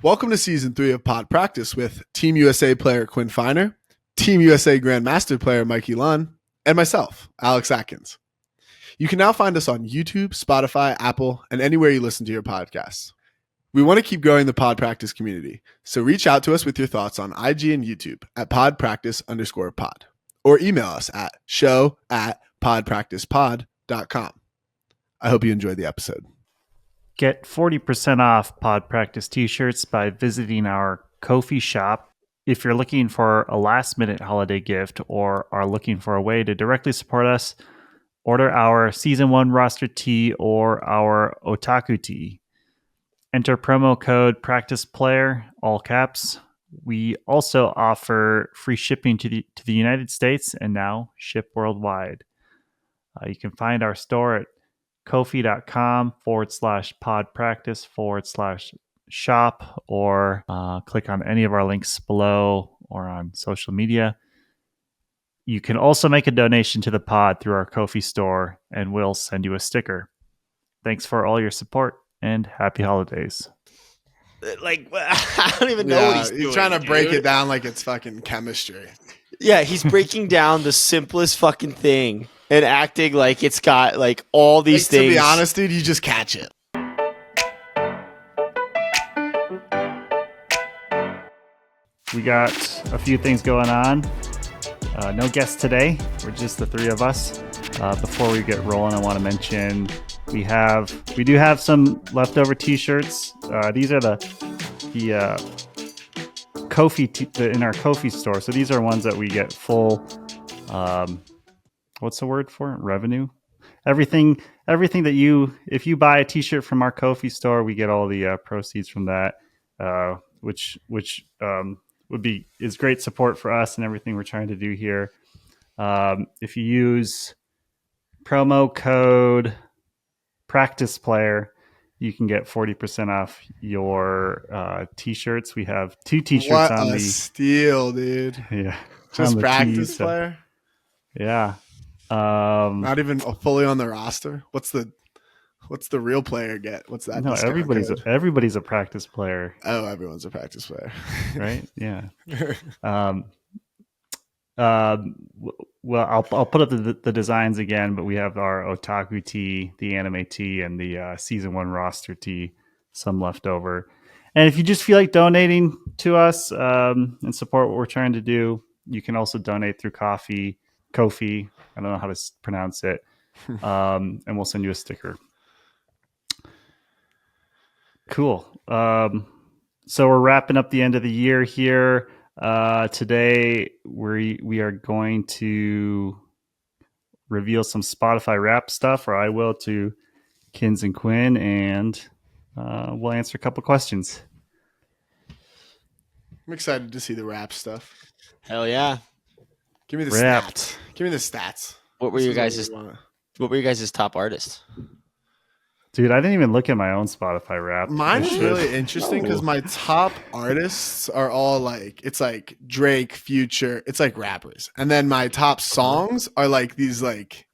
Welcome to Season 3 of Pod Practice with Team USA player Quinn Finer, Team USA Grandmaster player Mikey Lunn, and myself, Alex Atkins. You can now find us on YouTube, Spotify, Apple, and anywhere you listen to your podcasts. We want to keep growing the Pod Practice community, so reach out to us with your thoughts on IG and YouTube at podpractice_pod, or email us at show@podpracticepod.com. I hope you enjoyed the episode. Get 40% off Pod Practice t-shirts by visiting our Ko-fi shop. If you're looking for a last-minute holiday gift or are looking for a way to directly support us, order our Season 1 roster tee or our Otaku tee. Enter promo code PRACTICEPLAYER, all caps. We also offer free shipping to the United States and now ship worldwide. You can find our store at kofi.com/podpractice/shop or click on any of our links below or on social media. You can also make a donation to the pod through our Ko-fi store and we'll send you a sticker. Thanks for all your support and happy holidays. Like, I don't even know what he's doing. He's trying to break it down like it's fucking chemistry. Yeah, he's breaking down the simplest fucking thing and acting like it's got like all these things. To be honest, dude, you just catch it. We got a few things going on. No guests today. We're just the three of us. Before we get rolling, I want to mention we do have some leftover t-shirts. These are the Ko-fi in our Ko-fi store. So these are ones that we get full. What's the word for it? Revenue? Everything that if you buy a t-shirt from our Ko-fi store, we get all the proceeds from that, which is great support for us and everything we're trying to do here. If you use promo code PRACTICEPLAYER, you can get 40% off your t-shirts. We have 2 t-shirts on the steal, dude. Yeah, just practice player. Yeah. Not even fully on the roster. What's the real player get? What's that? No, everybody's a practice player. Oh, everyone's a practice player. Right? Yeah. Well, I'll put up the designs again, but we have our Otaku tee, the anime tee, and the Season 1 roster tee, some left over. And if you just feel like donating to us and support what we're trying to do, you can also donate through Ko-fi. I don't know how to pronounce it. And we'll send you a sticker. Cool. So we're wrapping up the end of the year here. Today we are going to reveal some Spotify rap stuff, or I will, to Kins and Quinn, and we'll answer a couple questions. I'm excited to see the rap stuff. Hell yeah. Give me the stats. Give me the stats. What were your guys' top artists? Dude, I didn't even look at my own Spotify rap. Mine is really interesting because my top artists are all like, it's like Drake, Future, it's like rappers. And then my top songs are like these like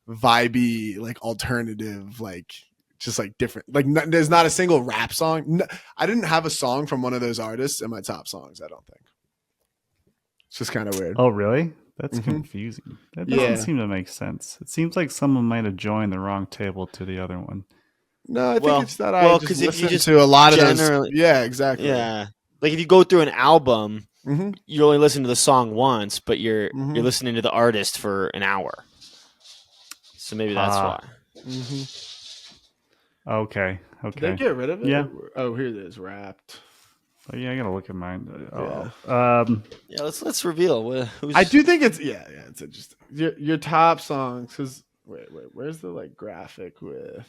vibey, like alternative, like just like different. Like there's not a single rap song. No, I didn't have a song from one of those artists in my top songs, I don't think. It's just kind of weird. Oh, really? That's confusing. That doesn't seem to make sense. It seems like someone might have joined the wrong table to the other one. No, I think it's that I just listen to a lot of those. Yeah, exactly. Yeah. Like if you go through an album, you only listen to the song once, but you're listening to the artist for an hour. So maybe that's why. Okay. Did they get rid of it? Yeah. Oh, here it is, Wrapped. Oh, yeah, I gotta look at mine. Yeah, let's reveal. I do think it's it's interesting. Your top songs, because wait, where's the like graphic with?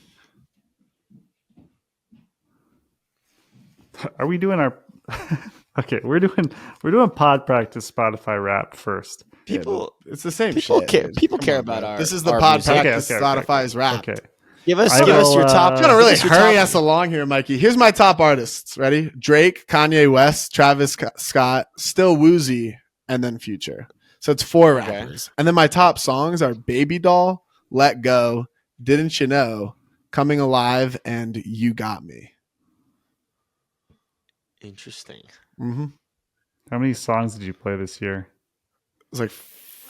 Are we doing our? Okay, we're doing Pod Practice Spotify Wrapped first. It's the same. People care about our. This is the Pod Practice Spotify's Wrapped. Okay. Give us your top. I'm gonna really hurry us along here, Mikey. Here's my top artists. Ready? Drake, Kanye West, Travis Scott, Still Woozy, and then Future. So it's 4 rappers. And then my top songs are Baby Doll, Let Go, Didn't You Know, Coming Alive, and You Got Me. Interesting. Mm-hmm. How many songs did you play this year? It was like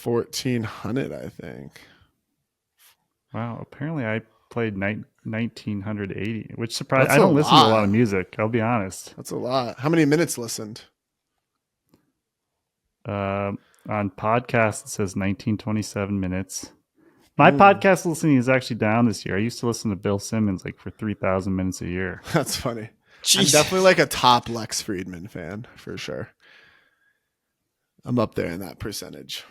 1,400, I think. Wow. Apparently, I played 1,980, which surprised. That's I a don't listen to a lot lot. of music. I'll be honest. That's a lot. How many minutes listened? On podcast, it says 1927 minutes. My podcast listening is actually down this year. I used to listen to Bill Simmons like for 3,000 minutes a year. That's funny. Jeez. I'm definitely like a top Lex Friedman fan for sure. I'm up there in that percentage,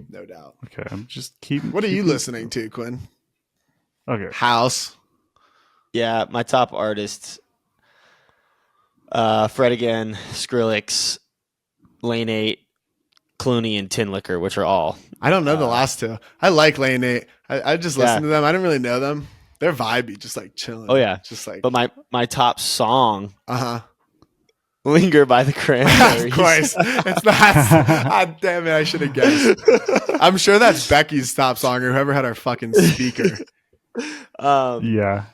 no doubt. Okay, I'm just keep. What are you listening to, Quinn? Okay, House. Yeah, my top artists: Fred again, Skrillex, Lane 8, Clooney, and Tin Liquor, which are all. I don't know the last two. I like Lane 8. I just listen to them. I don't really know them. They're vibey, just like chilling. Oh yeah, just like. But my top song, Uh-huh. "Linger" by the Cranberries. Of course, it's not. God damn it! I should have guessed. I'm sure that's Becky's top song, or whoever had our fucking speaker. yeah.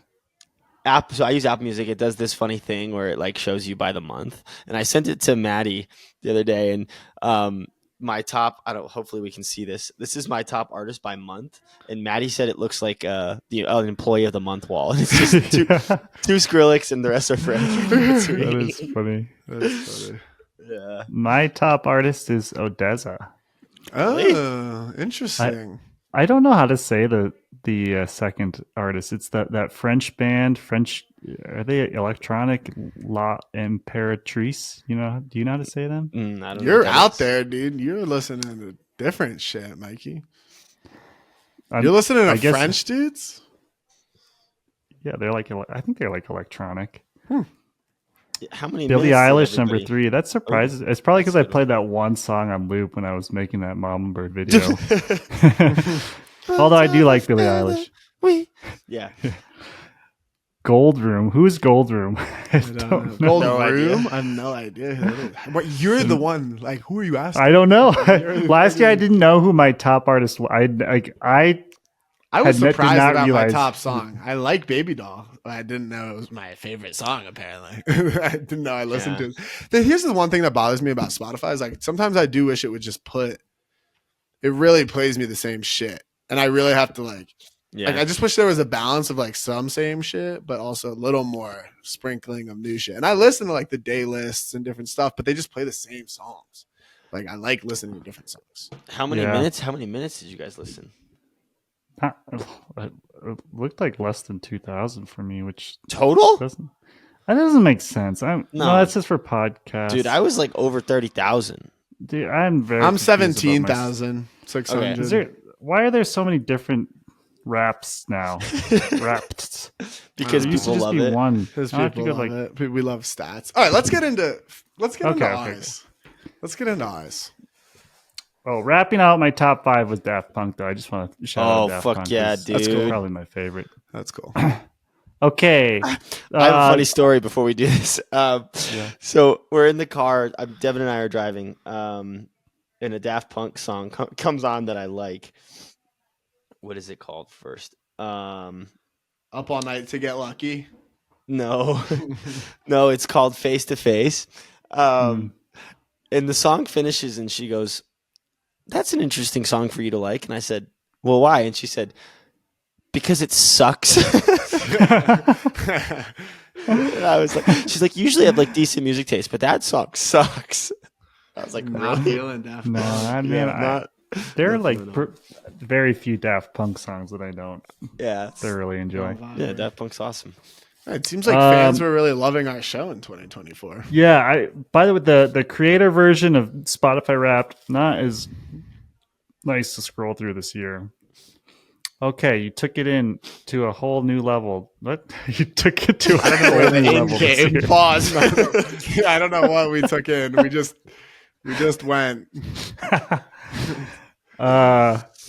So I use Apple Music. It does this funny thing where it like shows you by the month, and I sent it to Maddie the other day, and my top. Hopefully we can see this. This is my top artist by month, and Maddie said it looks like the employee of the month wall, and it's just two Skrillex, and the rest are friends. That is funny. That's funny. Yeah. My top artist is Odessa. Oh, interesting. I don't know how to say the second artist. It's that French band. Are they electronic? La Imperatrice. Do you know how to say them? I don't You're know out there, dude. You're listening to different shit, Mikey. I'm- You're listening I to guess- French dudes? Yeah, they're like. I think they're like electronic. How many? Billie minutes did Eilish, number everybody- 3. That surprises. It's probably because that's I good. played that one song on loop when I was making that Mama Bird video. Although I do like Billie Eilish. Yeah. Gold Room. Who's Gold Room? I Don't don't know. know. Gold No Room? idea. I have no idea who that is. What, you're the one. Like, who are you asking? I don't know. You're Last year I fucking- didn't know who my top artist was. I was did not surprised about realize- my top song. I like Baby Doll. But I didn't know it was my favorite song, apparently. I didn't know I listened to it. Here's the one thing that bothers me about Spotify is like sometimes I do wish it would just it really plays me the same shit. And I really have to like I just wish there was a balance of like some same shit, but also a little more sprinkling of new shit. And I listen to like the day lists and different stuff, but they just play the same songs. Like I like listening to different songs. How many Yeah. minutes? How many minutes did you guys listen? It looked like less than 2,000 for me, which Total? doesn't make sense. No, No. that's just for podcasts. Dude, I was like over 30,000. Dude, I'm very. I'm confused about my- 17,600. Okay. Why are there so many different raps now? Raps. Because There used to people just love be it. one. Because I'll have to people go, love it. We love stats. All right, let's get into Okay. ours. Let's get into ours. Oh, wrapping out my top 5 was Daft Punk, though. I just want to shout out Oh, Daft fuck Punk. yeah, 'Cause That's dude. probably my favorite. That's cool. Okay. I have a funny story before we do this. So we're in the car. Devin and I are driving, and a Daft Punk song comes on that I like. What is it called first? Up all night to get lucky. No, no, it's called Face to Face. And the song finishes, and she goes, "That's an interesting song for you to like." And I said, "Well, why?" And she said, "Because it sucks." And I was like, she's like, "Usually I have like decent music taste, but that song sucks." I was like, Not "Really?" feeling Daft No, Punk. I mean, not- there are like Definitely very few Daft Punk songs that I don't Yeah, thoroughly enjoy. yeah, Daft Punk's awesome. It seems like fans were really loving our show in 2024. Yeah, by the way, the creator version of Spotify Wrapped not as nice to scroll through this year. Okay, you took it in to a whole new level. What? You took it to a whole new level this year. Pause. I don't know what we took in. We just went.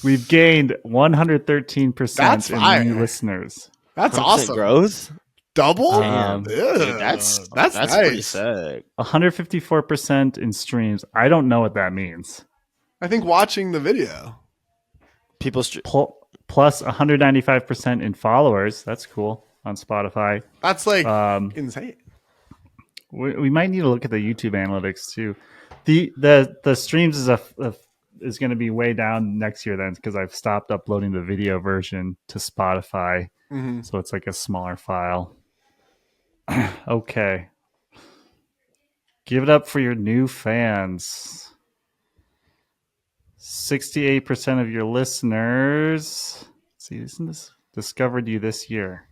We've gained 113% That's in fire. new listeners. That's 100% awesome. growth. Double? Damn. Ew, Dude, that's pretty nice. sick. 154% in streams. I don't know what that means. I think watching the video. People, Plus 195% in followers. That's cool on Spotify. That's like Um, insane. We might need to look at the YouTube analytics too. The streams is going to be way down next year then because I've stopped uploading the video version to Spotify, so it's like a smaller file. Okay, give it up for your new fans. 68% of your listeners. See, isn't this discovered you this year?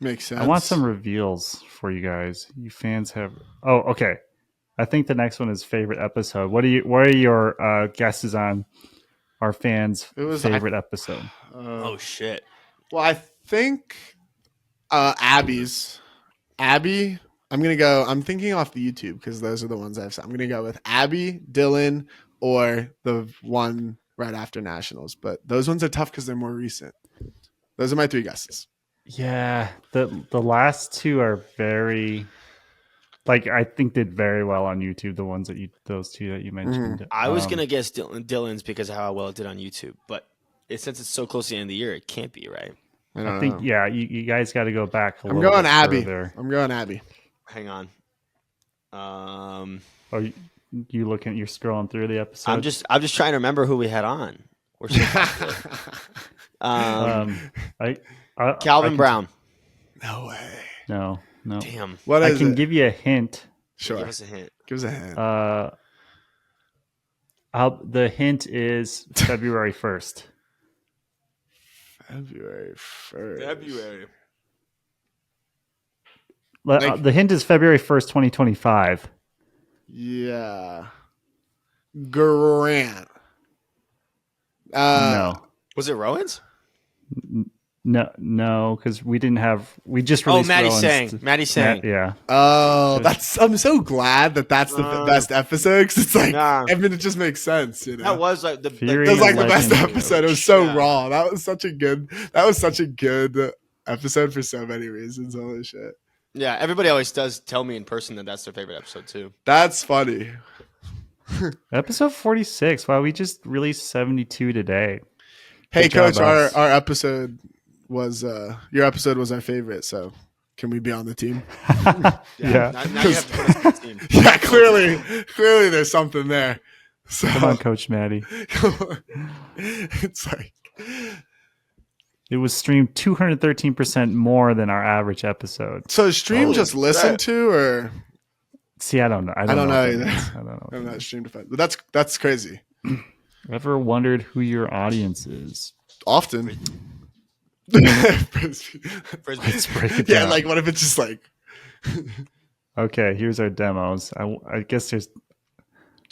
Makes sense. I want some reveals for you guys. You fans have. Oh, okay. I think the next one is favorite episode. What are your guesses on our fans' favorite episode? Oh shit! Well, I think Abby's. Abby. I'm thinking off the YouTube because those are the ones I've. I'm gonna go with Abby, Dylan, or the one right after Nationals. But those ones are tough because they're more recent. Those are my 3 guesses. Yeah, the last 2 are very, like, I think did very well on YouTube. The ones those 2 that you mentioned. I was gonna guess Dylan's because of how well it did on YouTube, but since it's so close to the end of the year, it can't be, right? I think yeah, you guys got to go back. I'm going Abby. I'm going Abby. Hang on. Oh, you looking? You're scrolling through the episode. I'm just trying to remember who we had on. We're so Calvin Brown. No way. No. Damn. What is I can it? give you a hint. Sure. Give us a hint. Give us a hint. The hint is February 1st. February 1st. February. The hint is February 1st, 2025. Yeah. Grant. No. Was it Rowan's? No, because we just released. Maddie sang. Yeah. Oh, I'm so glad that's the best episode because it's like, nah. I mean, it just makes sense. You know, That was like that was like the best episode. It was so raw. That was such a good episode for so many reasons. Holy shit. Yeah, everybody always does tell me in person that that's their favorite episode too. That's funny. Episode 46. Wow, we just released 72 today. Hey, Coach, our episode was your episode was our favorite. So can we be on the team? Yeah. Now you have to put us on the team. Yeah, clearly there's something there. So, come on, Coach Maddie. It's like it was streamed 213% more than our average episode. So stream just listened to, or see, I don't know. I don't know either. I don't know. I'm not streamed to, but that's crazy. Ever wondered who your audience is? Often. Frisbee. Let's break it Yeah, down. like what if it's just like okay, here's our demos. I guess there's.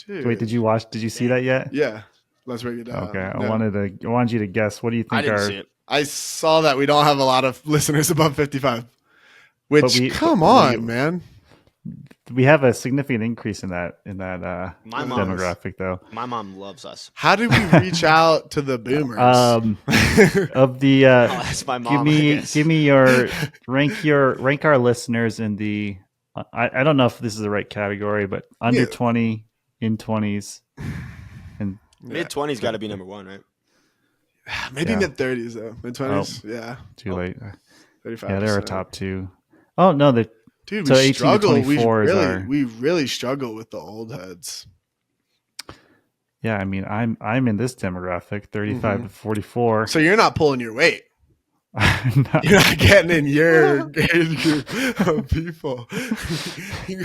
Dude. Wait, did you see that yet? Yeah, let's break it down. Okay, No. I wanted you to guess. What do you think I didn't see it. I saw that we don't have a lot of listeners above 55. Which come on, man. We have a significant increase in that demographic, though. My mom loves us. How did we reach out to the boomers? Of the I'll ask my mom. give me your rank our listeners in the I don't know if this is the right category, but under 20, in 20s, and mid 20s got to be number 1, right? Maybe mid 30s though. Mid 20s, yeah. Too late. 35%. Yeah, they're our top 2. Oh no, they're. Dude, So we 18 struggle. to 24 We really struggle with the old heads. Yeah, I mean, I'm in this demographic, 35 to 44. So you're not pulling your weight. No. You're not getting in your age group of people. You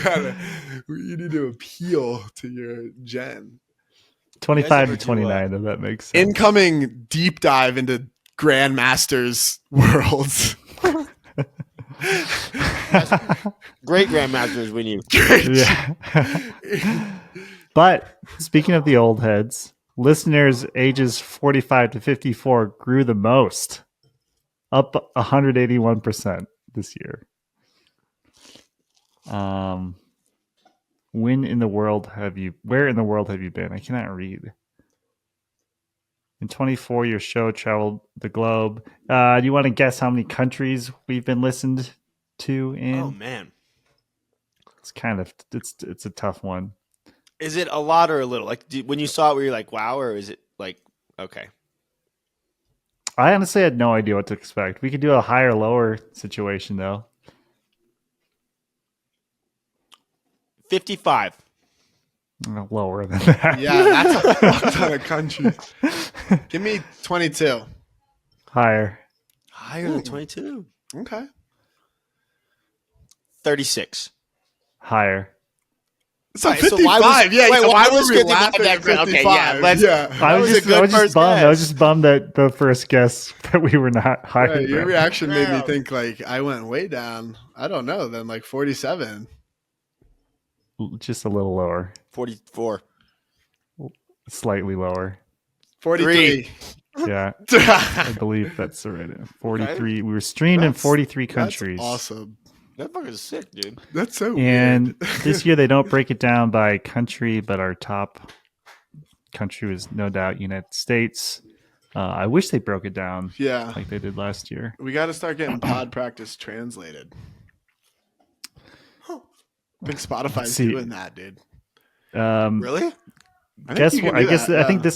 need to appeal to your gen. 25 to 29, if that makes sense. Incoming deep dive into Grandmasters worlds. Great grandmasters we knew. Yeah. But speaking of the old heads, listeners ages 45 to 54 grew the most, up 181% this year. Where in the world have you been? I cannot read. In 24, your show traveled the globe. Do you want to guess how many countries we've been listened to in? Oh man, it's a tough one. Is it a lot or a little? Like when you saw it, were you like, wow, or is it like, okay? I honestly had no idea what to expect. We could do a higher lower situation though. 55. Lower than that. Yeah, that's a fuck ton of countries. Give me 22. Higher. Higher than 22. Okay. 36. Higher. So Right, 55. so why was- yeah. wait, so why why was were we 55 laughing at that- 55? okay, yeah, let's- yeah. I was was a just good first bummed. I was guess. just bummed that the first guess that we were not higher. Right, your than. reaction made me Damn. think like I went way down. I don't know. Then like 47. Just a little lower. 44. Slightly lower. 43. Yeah, I believe that's right. 43. We were streamed in That's- 43 That's countries. awesome. That fucker's sick, dude. That's so And weird. this year they don't break it down by country, but our top country was no doubt United States. I wish they broke it down Yeah. like they did last year. We got to start getting pod practice translated. I think Spotify's see. doing that, dude. Really? I Guess think you what? can I do guess that, I think yeah.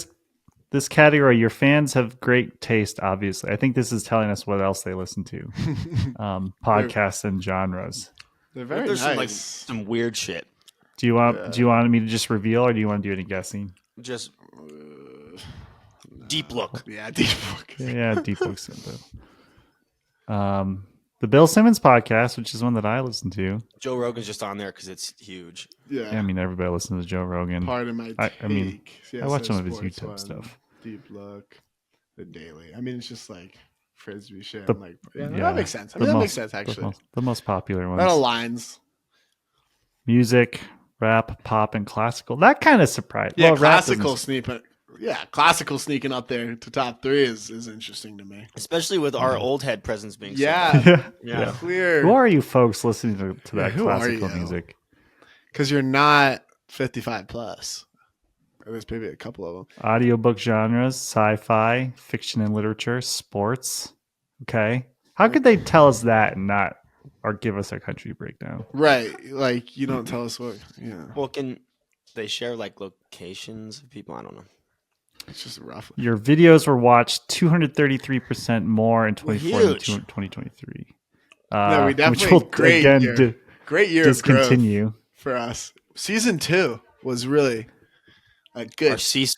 this category, your fans have great taste. Obviously, I think this is telling us what else they listen to. Podcasts and genres. They're very There's nice. some weird shit. Do you want me to just reveal, or do you want to do any guessing? Just deep look. Yeah, deep book. Yeah, deep looks. The Bill Simmons podcast, which is one that I listen to. Joe Rogan's just on there because it's huge. Yeah. Yeah, I mean everybody listens to Joe Rogan. Pardon my I mean, take. I watch some of his Sports YouTube One, stuff. Deep look, the daily. I mean, it's just like frisbee shit. The- like, yeah, yeah, that makes sense. I the mean, that most- makes sense actually. The most popular ones. That aligns. Music, rap, pop, and classical. That kind of surprised. Yeah, well, rap classical doesn't- sneaking. Yeah, classical sneaking up there to top 3 is interesting to me. Especially with our old head presence being so Yeah, bad. Yeah. Yeah. clear. Who are you folks listening to that Who are classical you? music? Because you're not 55 plus. There's maybe a couple of them. Audiobook genres, sci-fi, fiction and literature, sports. Okay. How could they tell us that and not or give us a country breakdown? Right. Like, you don't tell us what. Yeah. Well, can they share like locations of people? I don't know. It's just rough. Your videos were watched 233% more in 24 than Huge. 2023. Yeah, we which definitely will great again year. Great year of growth discontinue. for us. Season 2 was really a good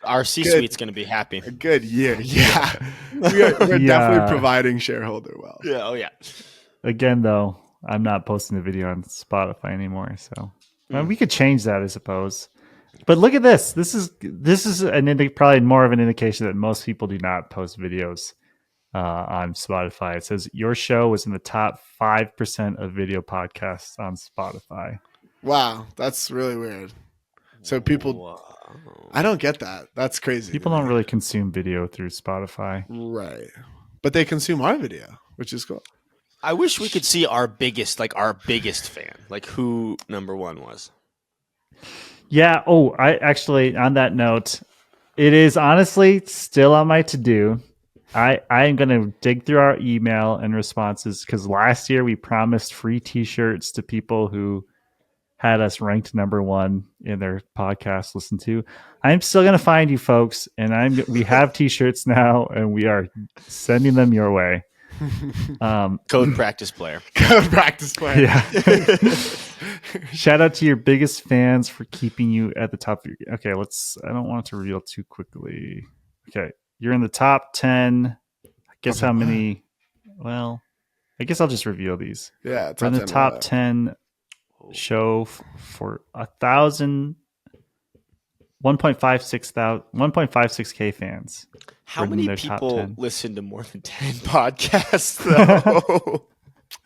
Our C-suite's going to be happy. a good year. Yeah. We're Yeah. definitely providing shareholder wealth. Yeah. Oh yeah. Again, though, I'm not posting the video on Spotify anymore, so we could change that, I suppose. But look at this. This is probably more of an indication that most people do not post videos on Spotify. It says your show was in the top 5% of video podcasts on Spotify. Wow, that's really weird. So people, Wow. I don't get that. That's crazy. People to don't me. really consume video through Spotify. Right. But they consume our video, which is cool. I wish we could see our biggest fan, like who number 1 was. Yeah. Oh, I actually, on that note, it is honestly still on my to-do. I am going to dig through our email and responses because last year we promised free t-shirts to people who had us ranked number 1 in their podcast listen to. I'm still going to find you folks, and we have t-shirts now, and we are sending them your way. Code practice player. Good practice player. Yeah. Shout out to your biggest fans for keeping you at the top of your. Okay, I don't want it to reveal too quickly. Okay, you're in the top 10. Guess how many? Well, I guess I'll just reveal these. Yeah. We're in the 10 top what? 10 show for 1.56K fans. How We're in many their top people 10. listen to more than 10 podcasts though?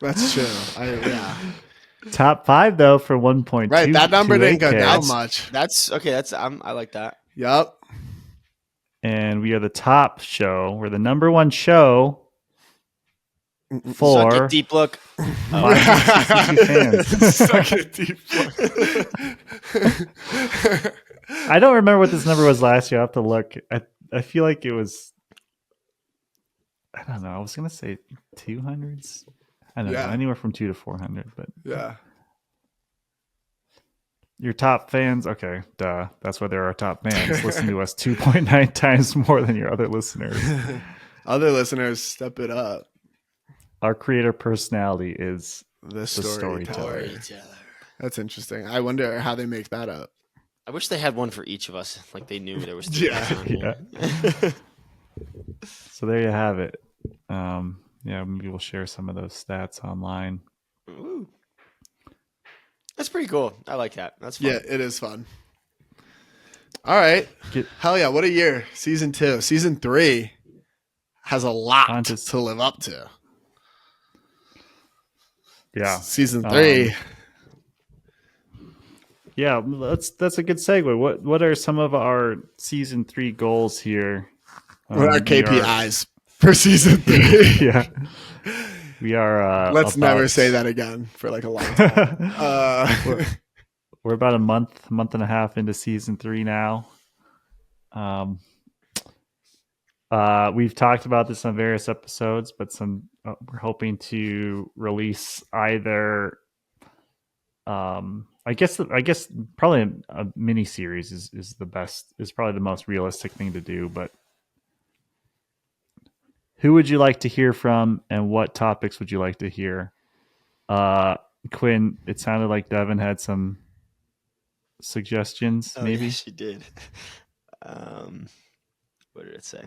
That's true. Yeah. Top 5 though for 1.2. Right. That number didn't go 28K. down much. That's okay. I like that. Yep. And we are the top show. We're the number 1 show Suck for it, deep look. 562 fans. Suck it deep. I don't remember what this number was last year. I have to look. I feel like it was. I don't know. I was gonna say 200s. I don't know. Yeah. Anywhere from 200 to 400. But Yeah. your top fans, okay, duh. That's why they're our top fans. Listen to us 2.9 times more than your other listeners. Other listeners, step it up. Our creator personality is The storyteller. storyteller. That's interesting. I wonder how they make that up. I wish they had one for each of us. Like they knew there was 3 of us on here. So there you have it. Maybe we'll share some of those stats online. Ooh. That's pretty cool. I like that. That's fun. Yeah, it is fun. All right. Hell yeah. What a year. Season 2. Season 3 has a lot to live up to. Yeah. Season 3. Yeah, that's a good segue. What are some of our season 3 goals here? What are our KPIs for season 3? Yeah. We are let's never say that again for like a long time. We're about a month and a half into season 3 now. We've talked about this on various episodes, but we're hoping to release either I guess probably a mini series is probably the most realistic thing to do. But who would you like to hear from, and what topics would you like to hear? Quinn, it sounded like Devin had some suggestions. Maybe yeah, she did. What did it say?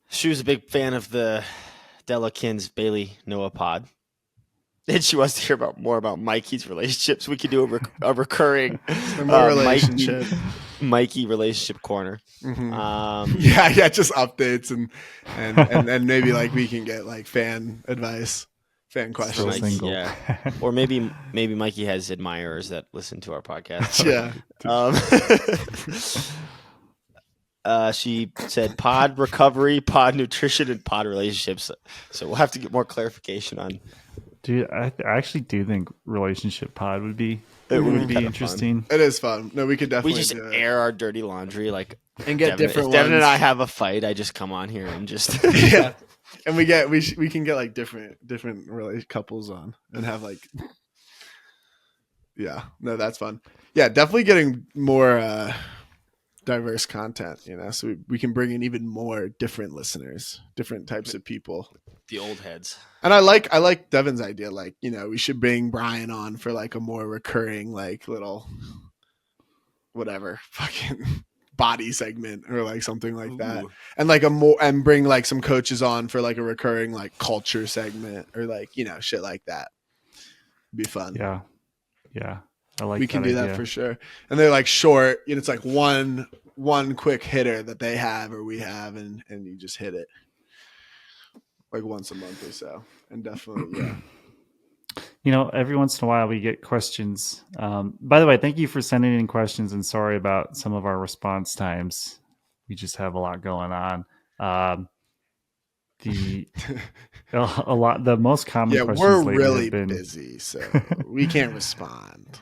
She was a big fan of the Della Kins Bailey Noah pod. And she wants to hear more about Mikey's relationships. We could do a recurring relationship. Mikey relationship corner. Mm-hmm. Yeah, just updates and maybe like we can get like fan advice, fan questions. Single. Yeah, or maybe Mikey has admirers that listen to our podcast. Yeah. She said pod recovery, pod nutrition, and pod relationships. So we'll have to get more clarification on. Dude, I actually do think relationship pod would be interesting. It is fun. No, we could definitely. We just air our dirty laundry, like, and get different. If Devin and I have a fight, I just come on here and just yeah. And we can get like different couples on and have like. Yeah, no, that's fun. Yeah, definitely getting more diverse content, so we can bring in even more different listeners, different types of people. The old heads. And I like Devin's idea. Like, we should bring Brian on for like a more recurring, like little whatever fucking body segment or like something like that. And like and bring like some coaches on for like a recurring like culture segment or like, shit like that. It'd be fun. Yeah. Yeah. I like we can do that for sure. And they're like short, it's like one quick hitter that they have or we have and you just hit it. Like once a month or so. And definitely, yeah. Every once in a while we get questions. By the way, thank you for sending in questions, and sorry about some of our response times. We just have a lot going on. The most common questions we're lately really have been, busy, so we can't respond.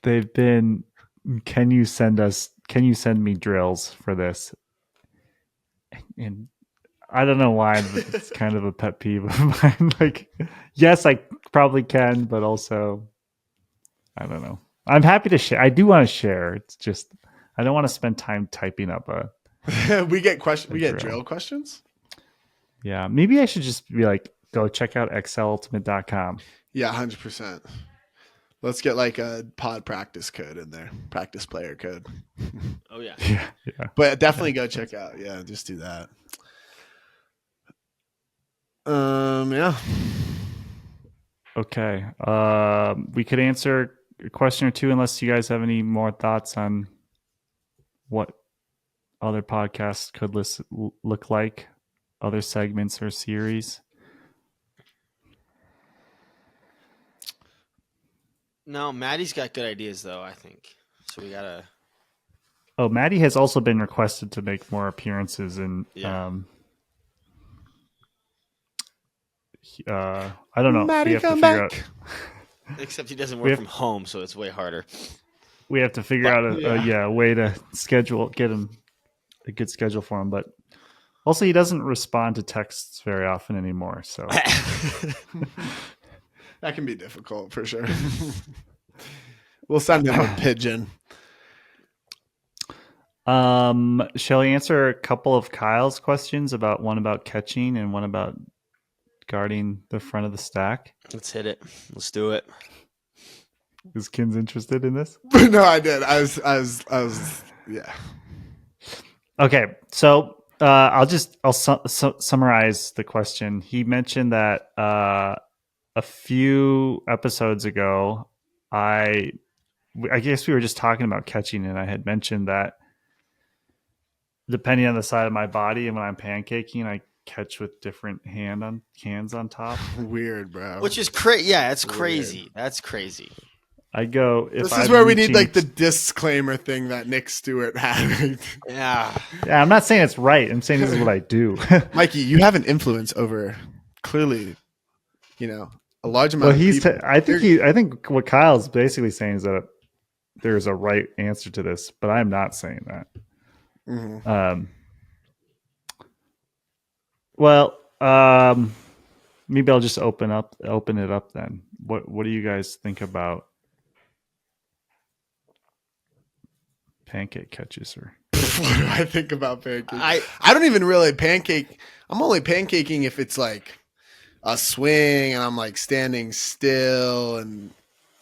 They've been, can you send me drills for this? And I don't know why, but it's kind of a pet peeve of mine. Like, yes, I probably can, but also, I don't know. I'm happy to share. I do want to share. It's just, I don't want to spend time typing up we get questions. We get drill questions. Yeah. Maybe I should just be like, go check out excelultimate.com. Yeah, 100%. Let's get like a pod practice code in there. Practice player code. Oh, yeah. Yeah. But definitely go check out. Yeah, just do that. Yeah. Okay. We could answer a question or two unless you guys have any more thoughts on what other podcasts could look like, other segments or series. No, Maddie's got good ideas though, I think. So we gotta. Oh, Maddie has also been requested to make more appearances in. Yeah. I don't know. Maddie, we have to come figure back. out. Except he doesn't work from home, so it's way harder. We have to figure out a way to get him a good schedule for him. But also, he doesn't respond to texts very often anymore. So that can be difficult for sure. We'll send him a pigeon. Shall we answer a couple of Kyle's questions one about catching and one about guarding the front of the stack? Let's hit it. Let's do it. Is Kins interested in this? No, I did. I was. Yeah. Okay, so I'll summarize the question. He mentioned that a few episodes ago, I guess we were just talking about catching, and I had mentioned that depending on the side of my body, and when I'm pancaking, I catch with different hands on top. Weird, bro. Which is crazy. Yeah, it's crazy. That's crazy. I go if this is I'm where we need reaching- like the disclaimer thing that Nick Stewart had. Yeah. Yeah, I'm not saying it's right. I'm saying this is what I do. Mikey, you have an influence over clearly, a large amount Well, of people. I think what Kyle's basically saying is that there's a right answer to this, but I'm not saying that. Mhm. Maybe I'll just open it up then. What do you guys think about pancake catches? Or What do I think about pancaking? I don't even really pancake. I'm only pancaking if it's like a swing and I'm like standing still and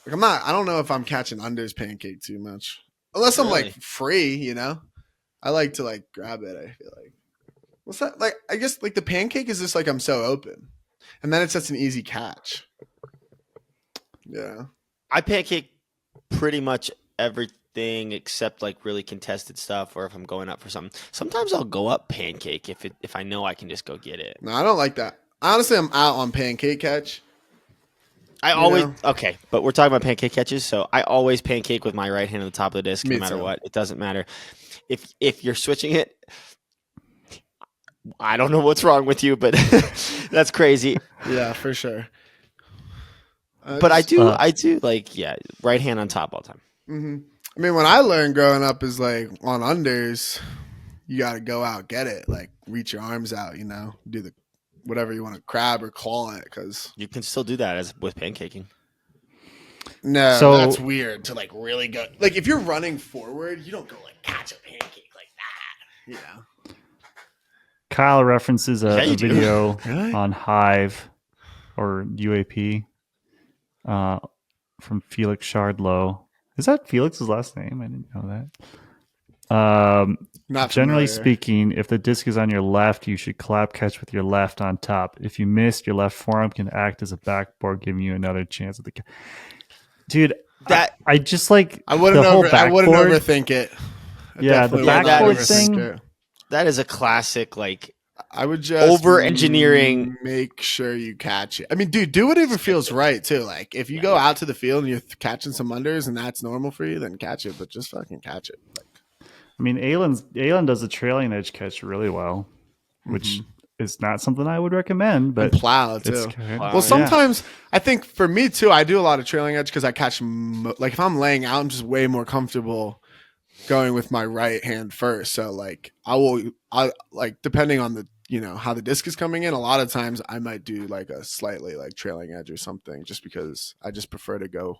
like I don't know if I'm catching unders pancake too much. Unless I'm Really? like free, I like to like grab it, I feel like. What's that? Like I guess like the pancake is just like I'm so open. And then it's just an easy catch. Yeah. I pancake pretty much everything except like really contested stuff, or if I'm going up for something. Sometimes I'll go up pancake if I know I can just go get it. No, I don't like that. Honestly, I'm out on pancake catch. Okay, but we're talking about pancake catches, so I always pancake with my right hand on the top of the disc, Me no matter too. what. It doesn't matter. If you're switching it, I don't know what's wrong with you, but that's crazy. Yeah, for sure. But I do like right hand on top all the time. Mm-hmm. I mean, when I learned growing up is like on unders, you got to go out, get it, like reach your arms out, do the whatever you want to crab or claw it, because You can still do that as with pancaking. no, So- that's weird to like really go. Like if you're running forward, you don't go like catch a pancake like that, Kyle references Yeah, a you do. video Really? on Hive or UAP from Felix Shardlow. Is that Felix's last name? I didn't know that. Not Generally familiar. speaking, if the disc is on your left, you should clap catch with your left on top. If you miss, your left forearm can act as a backboard, giving you another chance at the. Dude, That I just like I wouldn't the whole I wouldn't backboard. overthink it. I Yeah, the definitely would not backboard overthink thing. it. that is a classic. Like I would just Over-engineering- make sure you catch it. I mean, dude, do whatever feels right too. Like if you go out to the field and you're catching some unders and that's normal for you, then catch it. But just fucking catch it. I mean, Alan does the trailing edge catch really well, which is not something I would recommend, but And plow it's too. Wow. Well, sometimes I think for me too, I do a lot of trailing edge because I catch like if I'm laying out, I'm just way more comfortable going with my right hand first. So like I like depending on the how the disc is coming in. A lot of times I might do like a slightly like trailing edge or something, just because I just prefer to go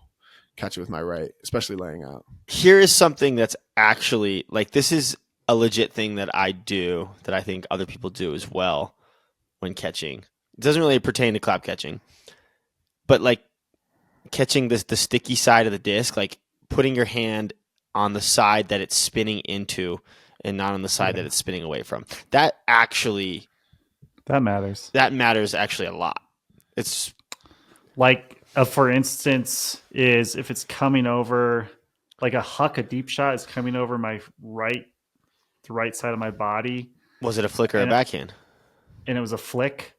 catch it with my right, especially laying out. here is something that's actually like this is a legit thing that I do that I think other people do as well when catching. It doesn't really pertain to clap catching, but like catching the sticky side of the disc, like putting your hand on the side that it's spinning into and not on the side that it's spinning away from. That matters. matters actually a lot. It's Like, for instance, is if it's coming over, like a deep shot is coming over the right side of my body, was it a flick or a And- backhand? and it was a flick.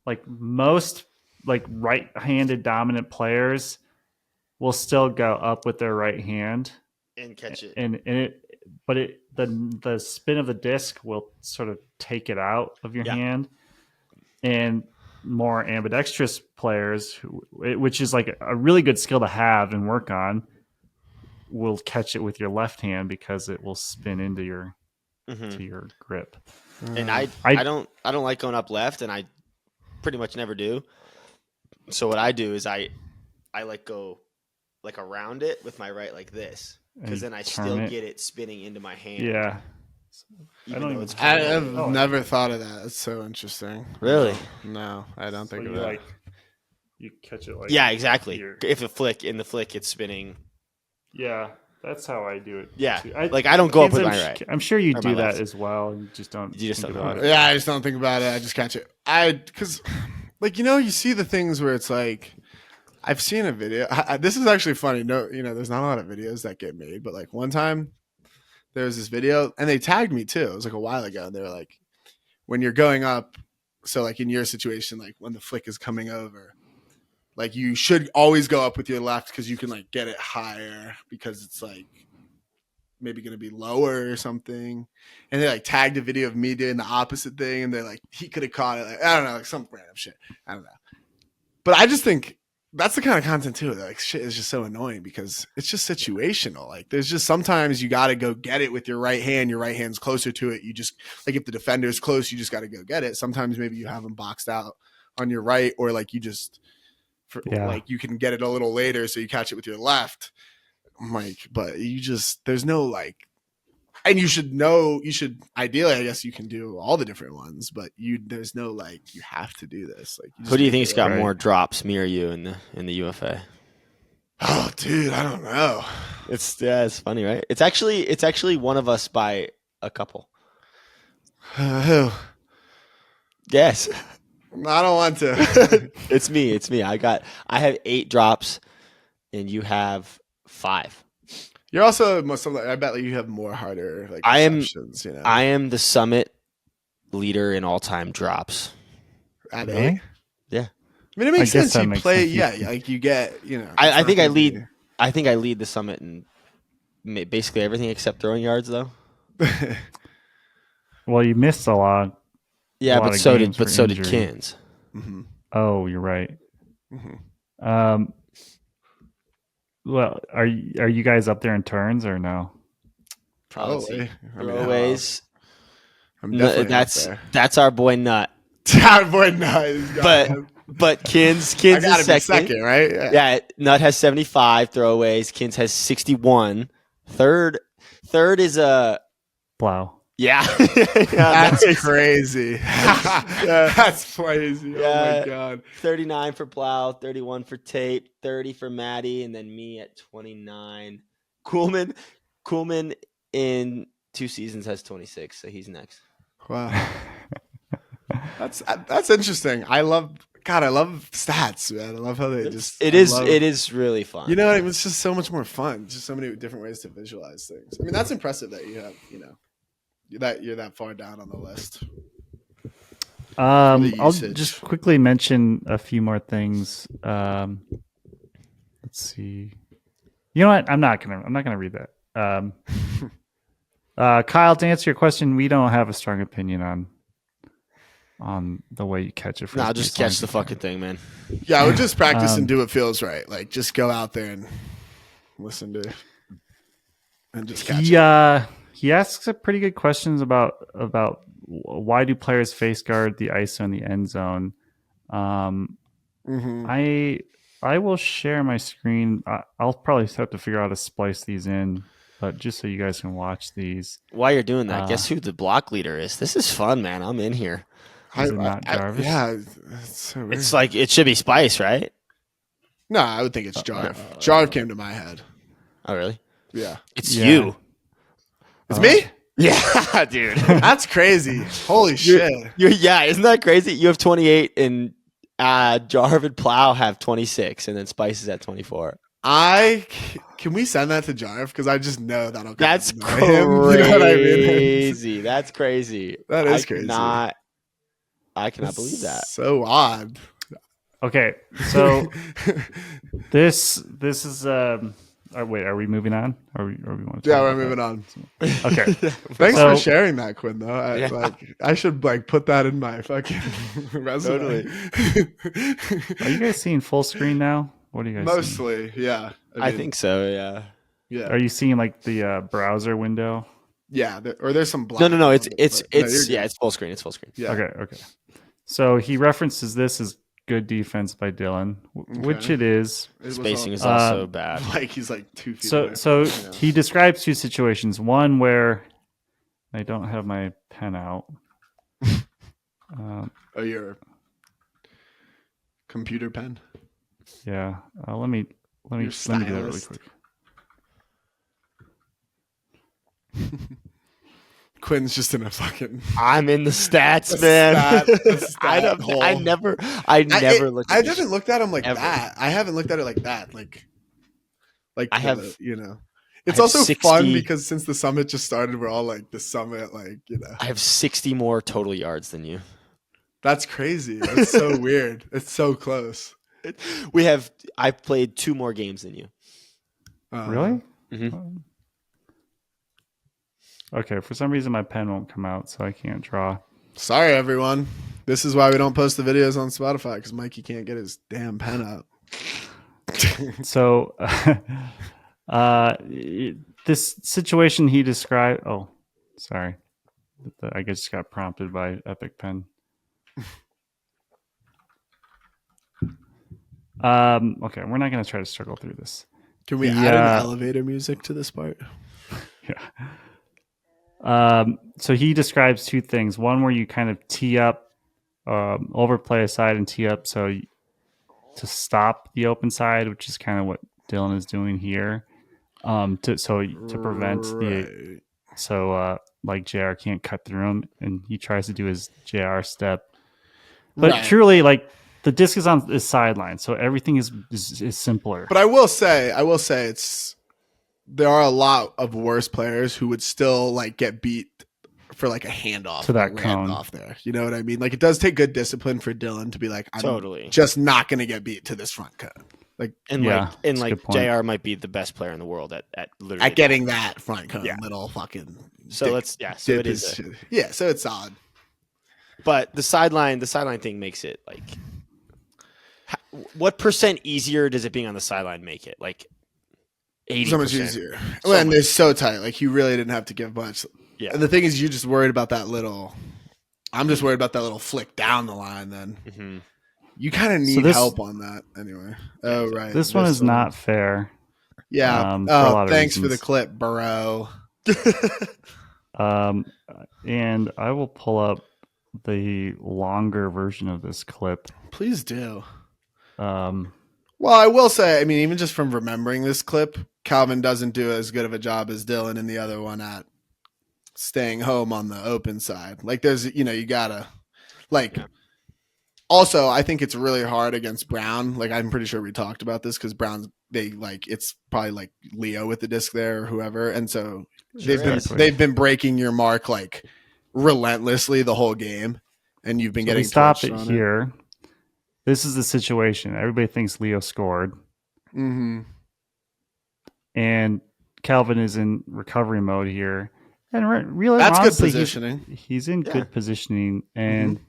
Like most like right-handed dominant players will still go up with their right hand, And catch it. but the spin of the disc will sort of take it out of your Yeah. hand, and more ambidextrous players, which is like a really good skill to have and work on, will catch it with your left hand because it will spin into your Mhm. to your grip. And I don't like going up left, and I pretty much never do. So what I do is I like go like around it with my right like this, because you then I turn still it. get it spinning into my hand. Yeah. even don't though even- it's I've Oh. never thought of that. It's so interesting. Really? No, I don't think So of you that. you catch it like Yeah, exactly. here. If in the flick, it's spinning. Yeah, that's how I do it. Yeah, too. I don't go up Kids, with my right. I'm sure you or do my that left. as well. You just don't. You just think don't about know. it. Yeah, I just don't think about it. I just catch it. Because, like, you see the things where it's like, I've seen a video. This is actually funny. No, there's not a lot of videos that get made, but like one time there was this video and they tagged me too. It was like a while ago. And they were like, when you're going up, so like in your situation, like when the flick is coming over, like you should always go up with your left because you can like get it higher because it's like maybe going to be lower or something. And they like tagged a video of me doing the opposite thing. And they're like, he could have caught it. Like, I don't know, like some random shit. I don't know. But I just think that's the kind of content too. Like shit is just so annoying because it's just situational. Like there's just sometimes you got to go get it with your right hand. Your right hand's closer to it. You just like if the defender is close, you just got to go get it. Sometimes maybe you have them boxed out on your right, or like you just like you can get it a little later, so you catch it with your left. Like, but you just there's no like. And you should ideally, I guess you can do all the different ones, but there's no like you have to do this. Like, Who do you think's got more drops, me or you, in the UFA? Oh, dude, I don't know. It's funny, right? It's actually one of us by a couple. Who? Yes, I don't want to. it's me. I have 8 drops, and you have 5. You're also I bet like you have more harder like receptions, I am the summit leader in all-time drops. At Really? 8? Yeah. I mean, it makes sense. You play, sense. like you get, I think I lead. I think I lead the summit in basically everything except throwing yards, though. Well, you missed a lot. Yeah, but so did Kins. Mm-hmm. Oh, you're right. Mm-hmm. Well, are you guys up there in turns or no? Probably. Throwaways. I'm definitely up there. That's our boy Nut. Our boy Nut. But Kins I gotta is be second, right? Yeah, Nut has 75 throwaways. Kins has 61. Third is a Plow. Yeah. That's crazy. That's crazy. Yeah. Oh my god. 39 for Plow, 31 for Tate, 30 for Maddie, and then me at 29. Kuhlman in 2 seasons has 26, so he's next. Wow. That's interesting. I love stats, man. I love how they it is really fun. It's just so much more fun. Just so many different ways to visualize things. I mean, that's impressive that you have, that you're that far down on the list. I'll just quickly mention a few more things. Let's see. You know what? I'm not gonna read that. Kyle, to answer your question, we don't have a strong opinion on the way you catch it. No, just catch the fucking thing, man. Yeah, I would just practice and do what feels right. Like, just go out there and listen to, and just catch it. He asks a pretty good questions about why do players face guard the ISO in the end zone. Mm-hmm. I will share my screen. I'll probably have to figure out how to splice these in, but just so you guys can watch these. While you're doing that, guess who the block leader is? This is fun, man. I'm in here. Is it not Jarvis? Yeah, it's so weird. It's like it should be Spice, right? No, I would think it's Jarv. Jarv came to my head. Oh, really? Yeah, it's you. It's me? Yeah, dude. That's crazy. Holy shit. Isn't that crazy? You have 28 and Jarv and Plow have 26 and then Spice is at 24. Can we send that to Jarv? Because I just know that'll That's crazy. You know what I mean? That's crazy. That is crazy. I cannot believe that. So odd. Okay, so this is wait, are we moving on? Or we want to we're moving on. Okay. Thanks for sharing that, Quinn, though. I should put that in my fucking resume. Totally. Are you guys seeing full screen now? What are you guys Mostly, seeing? yeah. I think so, yeah. Yeah. Are you seeing like the browser window? Yeah, there's some black. No, it's full screen. It's full screen. Yeah. Okay. So he references this as good defense by Dylan, which it is. Spacing is also bad. Like he's like 2 feet away. So he describes 2 situations. One where I don't have my pen out. Your computer pen? Yeah. Let me do that really stylist. quick. Quinn's just in a fucking. I'm in the stats, The man. stat hole. I never look at I this haven't looked at them like ever. that. I haven't looked at it like that. Like I have- It's have also 60 fun because since the summit just started, we're all like the summit, like I have 60 more total yards than you. That's crazy. That's so weird. It's so close. I've played 2 more games than you. Really? Mhm. Okay. For some reason, my pen won't come out, so I can't draw. Sorry, everyone. This is why we don't post the videos on Spotify because Mikey can't get his damn pen out. So, this situation he described. Oh, sorry. I just got prompted by Epic Pen. Okay, we're not going to try to struggle through this. Can we add an elevator music to this part? Yeah. So he describes 2 things. One where you kind of tee up, overplay a side and tee up to stop the open side, which is kind of what Dylan is doing here. To prevent like JR can't cut through him, and he tries to do his JR step. But truly, like the disc is on the sideline, so everything is simpler. But I will say there are a lot of worse players who would still like get beat for like a handoff to that cone off there. You know what I mean? Like it does take good discipline for Dylan to be like, I'm totally just not going to get beat to this front cone. Like JR might be the best player in the world at literally at getting that front cone little fucking. So so it is. So it's solid. But the sideline thing makes it like. What percent easier does it being on the sideline make it? Like 80%. So much easier. And they're so tight. Like you really didn't have to give much. Yeah. And the thing is, you're just worried about that little. I'm just worried about that little flick down the line. Then you kind of need help on that anyway. Oh right. This one is not fair. Yeah. Thanks for the clip, bro. And I will pull up the longer version of this clip. Please do. Well, I will say, I mean, even just from remembering this clip, Calvin doesn't do as good of a job as Dylan and the other one at staying home on the open side. Like there's, you gotta like, also, I think it's really hard against Brown. Like I'm pretty sure we talked about this because Brown's it's probably like Leo with the disc there or whoever. And so they've been breaking your mark like relentlessly the whole game. And you've been getting stopped it here. This is the situation. Everybody thinks Leo scored. Mm-hmm. And Calvin is in recovery mode here. And really, that's honestly, good positioning. He's in good positioning. And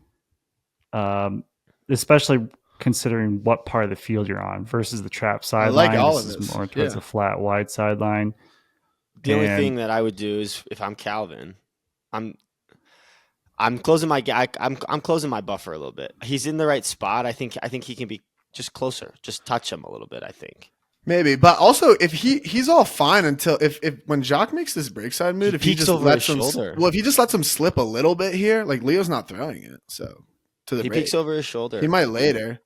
especially considering what part of the field you're on versus the trap sideline. I like all this of this. Is more towards a flat, wide sideline. The only thing that I would do is if I'm Calvin, I'm closing my I'm closing my buffer a little bit. He's in the right spot. I think he can be just closer, just touch him a little bit. I think maybe, but also if he's all fine until if when Jacques makes this break side move, if he just lets him if he just lets him slip a little bit here, like Leo's not throwing it, so to the he peeks over his shoulder. He might later.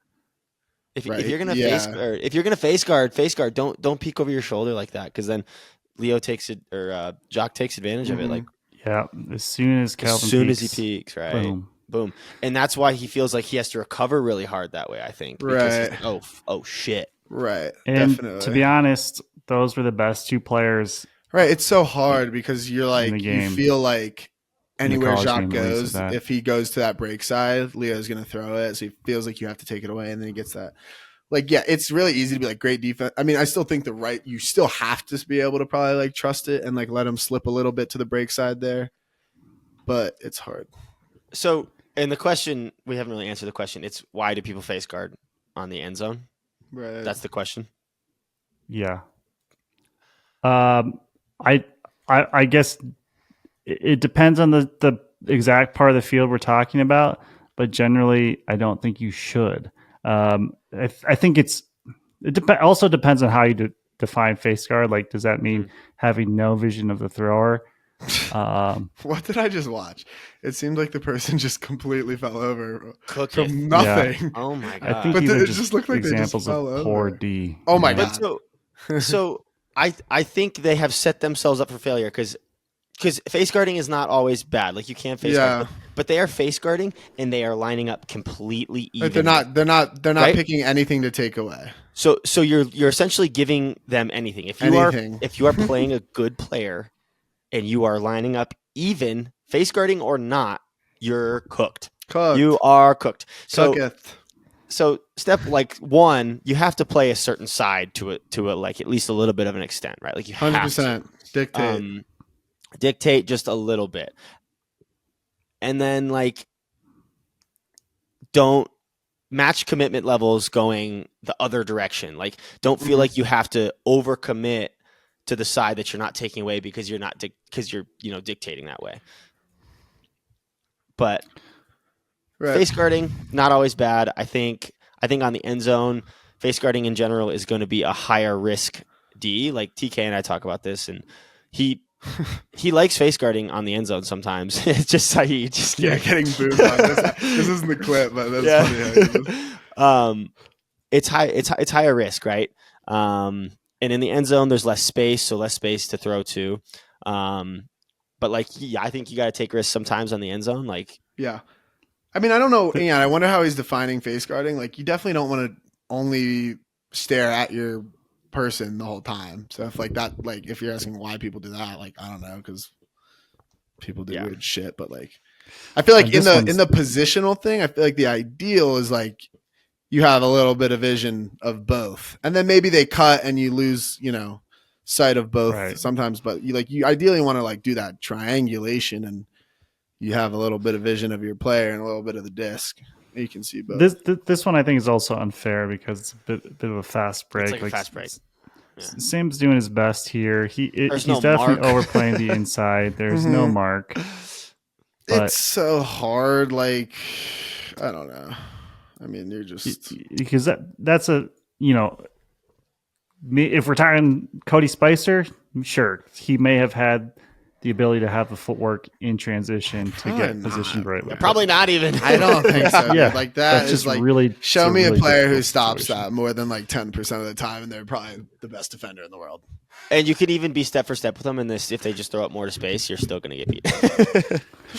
If you're gonna face guard, don't peek over your shoulder like that because then Leo takes it or Jacques takes advantage of it. Like. Yeah, as soon as he peaks, right? Boom. And that's why he feels like he has to recover really hard that way, I think. Right. Like, oh, shit. Right. And definitely. To be honest, those were the best 2 players. Right. It's so hard because you're like, you feel like anywhere Jacques goes, if he goes to that break side, Leo's going to throw it. So he feels like you have to take it away and then he gets that. Like, yeah, it's really easy to be like great defense. I mean, I still think you still have to be able to probably like trust it and like let him slip a little bit to the break side there, but it's hard. So, and the question, we haven't really answered the question. It's why do people face guard on the end zone? Right. That's the question. Yeah. I guess it depends on the exact part of the field we're talking about, but generally I don't think you should. I think it also depends on how you define face guard. Like, does that mean having no vision of the thrower? What did I just watch? It seemed like the person just completely fell over Cooketh. from nothing. Oh my I god. think But these are it just just looked like they just examples fell of poor over. D. Oh my But God. so I think they have set themselves up for failure because face guarding is not always bad. Like you can't face Yeah. guard, but they are face guarding and they are lining up completely Like even. they're not Right? picking anything to take away. So you're essentially giving them anything. If you Anything. are playing a good player and you are lining up even, face guarding or not, you're cooked. Cooked. You are cooked. So Cooketh. so step like one, you have to play a certain side to it like at least a little bit of an extent, right? Like you have 100% dictate. to dictate just a little bit. And then like don't match commitment levels going the other direction. Like don't feel like you have to overcommit to the side that you're not taking away because you're not because you're dictating that way. But face guarding not always bad. I think on the end zone, face guarding in general is going to be a higher risk D. Like TK and I talk about this, and he likes face guarding on the end zone sometimes. It's just how he just getting booed on this isn't the clip, but that's funny. It's higher risk, right? And in the end zone, there's less space, so less space to throw to. But like, I think you got to take risks sometimes on the end zone. Like, yeah. I mean, I don't know. I wonder how he's defining face guarding. Like, you definitely don't want to only stare at your person the whole time. So if like that, like if you're asking why people do that, like I don't know, because people do weird shit. But like, I feel like in the positional thing, I feel like the ideal is like you have a little bit of vision of both, and then maybe they cut and you lose, sight of both sometimes. But you ideally want to like do that triangulation and you have a little bit of vision of your player and a little bit of the disc. You can see both. This one I think is also unfair because it's a bit of a fast break. It's like a fast break. Yeah. Sam's doing his best here. He's no definitely mark. overplaying the inside. There's no mark. It's so hard. Like, I don't know. I mean, you're just because that's a if we're talking Cody Spicer, sure, he may have had the ability to have the footwork in transition to get positioned right. Yeah, probably not even. I don't think so. Yeah, like that is just like really show me really a player who stops situation. That more than like 10% of the time, and they're probably the best defender in the world. And you could even be step for step with them. And if they just throw up more to space, you're still going to get beat.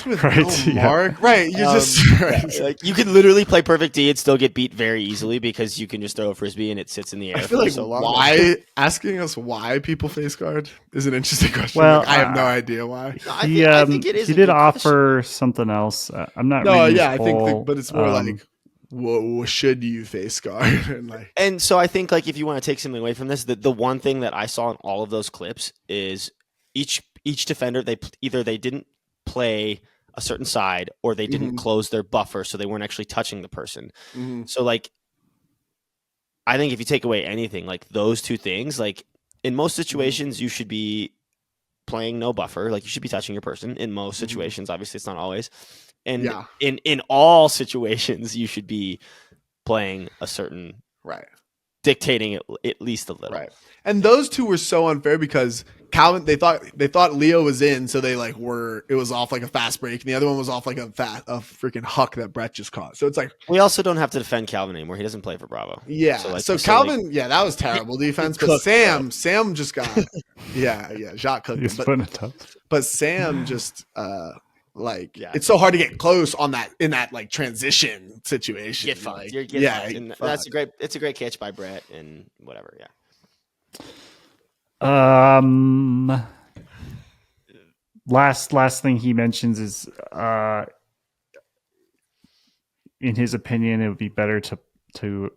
Right, Mark. Right, you're just like you could literally play perfect D and still get beat very easily because you can just throw a frisbee and it sits in the air. I feel like so long. why asking us why people face guard is an interesting question. Well, I have no idea why. I think it is. He did offer something else. I'm not. No, reading yeah, his I think, whole, but it's more like, whoa, should you face guard? And so I think like if you want to take something away from this, the one thing that I saw in all of those clips is each defender they didn't play a certain side or they didn't close their buffer, so they weren't actually touching the person. So like, I think if you take away anything like those two things, like in most situations you should be playing no buffer, like you should be touching your person in most situations. Obviously, it's not always. And in all situations, you should be playing a certain dictating it at least a little. Right. And those two were so unfair because Calvin, they thought Leo was in, so they like it was off like a fast break, and the other one was off like a freaking huck that Brett just caught. So it's like we also don't have to defend Calvin anymore. He doesn't play for Bravo. Yeah. So Calvin, that was terrible defense. But Sam just got Jacques cooked him. But Sam just it's so hard to get close on that in that like transition situation. Get fucked. It's a great catch by Brett and whatever. Yeah. Last thing he mentions is in his opinion it would be better to